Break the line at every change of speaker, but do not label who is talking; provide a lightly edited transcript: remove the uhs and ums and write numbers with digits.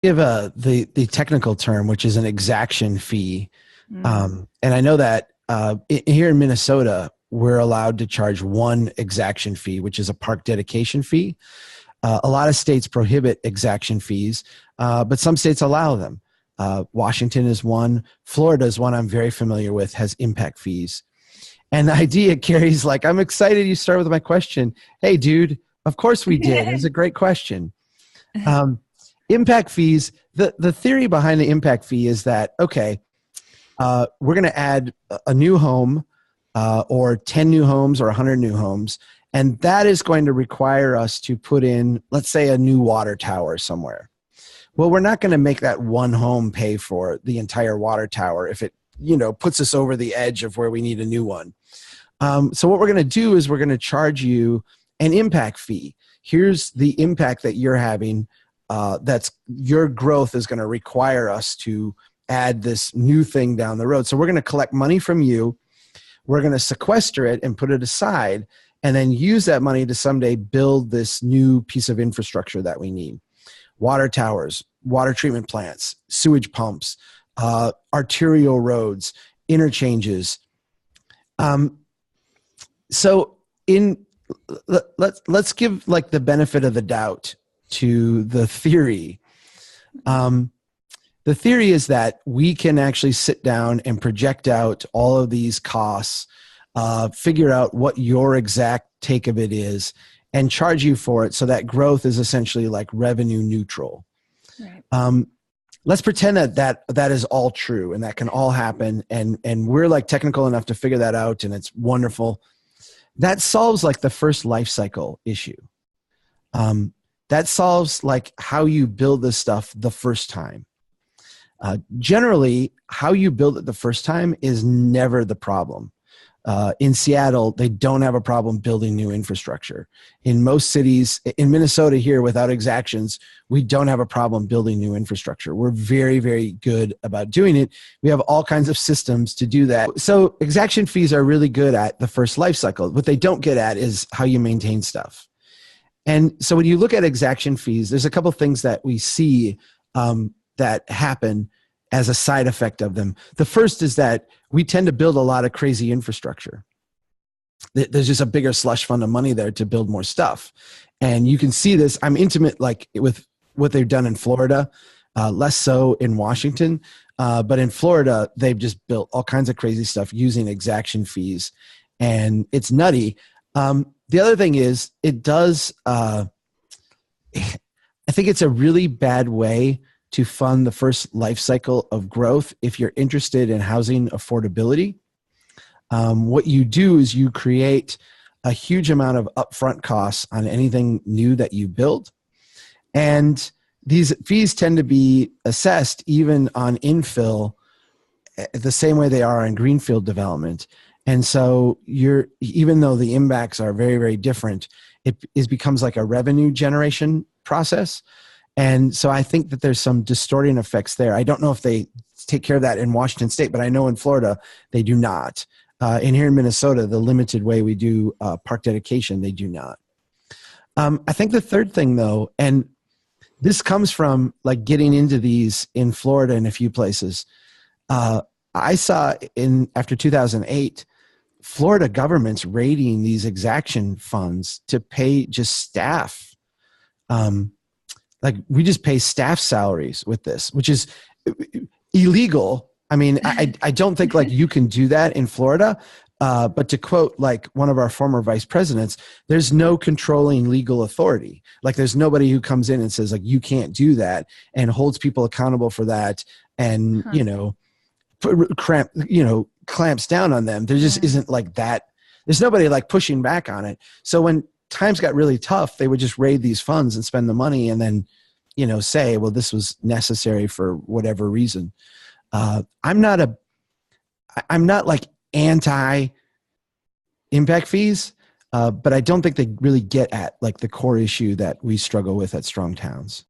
Give the technical term, which is an exaction fee.
Mm.
And I know that here in Minnesota, we're allowed to charge one exaction fee, which is a park dedication fee. A lot of states prohibit exaction fees, but some states allow them. Washington is one. Florida is one I'm very familiar with, has impact fees. And the idea carries like, I'm excited you start with my question. Hey, dude, of course we did. It was a great question. Um, Impact fees, the theory behind the impact fee is that, okay, we're going to add a new home or 10 new homes or 100 new homes. And that is going to require us to put in, let's say, a new water tower somewhere. Well, we're not going to make that one home pay for the entire water tower if it, puts us over the edge of where we need a new one. So what we're going to do is we're going to charge you an impact fee. Here's the impact that you're having. That's your growth is going to require us to add this new thing down the road. So we're going to collect money from you. We're going to sequester it and put it aside and then use that money to someday build this new piece of infrastructure that we need. Water towers, water treatment plants, sewage pumps, arterial roads, interchanges. So let's give like the benefit of the doubt to the theory. The theory is that we can actually sit down and project out all of these costs, figure out what your exact take of it is, and charge you for it so that growth is essentially like revenue neutral. Right. Let's pretend that is all true and that can all happen, and we're like technical enough to figure that out, and it's wonderful. That solves like the first life cycle issue. That solves like how you build this stuff the first time. Generally, how you build it the first time is never the problem. In Seattle, they don't have a problem building new infrastructure. In most cities, in Minnesota here, without exactions, we don't have a problem building new infrastructure. We're very, very good about doing it. We have all kinds of systems to do that. So exaction fees are really good at the first life cycle. What they don't get at is how you maintain stuff. And so when you look at exaction fees, there's a couple of things that we see that happen as a side effect of them. The first is that we tend to build a lot of crazy infrastructure. There's just a bigger slush fund of money there to build more stuff. And you can see this. I'm intimate like with what they've done in Florida, less so in Washington. But in Florida, they've just built all kinds of crazy stuff using exaction fees. And it's nutty. The other thing is it does, I think it's a really bad way to fund the first life cycle of growth if you're interested in housing affordability. What you do is you create a huge amount of upfront costs on anything new that you build. And these fees tend to be assessed even on infill the same way they are on greenfield development. And so even though the impacts are very, very different, it becomes like a revenue generation process. And so I think that there's some distorting effects there. I don't know if they take care of that in Washington State, but I know in Florida, they do not. And here in Minnesota, the limited way we do park dedication, they do not. I think the third thing though, and this comes from like getting into these in Florida and a few places. I saw after 2008, Florida governments raiding these exaction funds to pay just staff. Like we just pay staff salaries with this, which is illegal. I mean, I don't think like you can do that in Florida. But to quote like one of our former vice presidents, there's no controlling legal authority. Like there's nobody who comes in and says like, you can't do that and holds people accountable for that. And, clamps down on them. There just isn't like that. There's nobody like pushing back on it. So when times got really tough, they would just raid these funds and spend the money and then, say, well, this was necessary for whatever reason. I'm not like anti impact fees, but I don't think they really get at like the core issue that we struggle with at Strong Towns.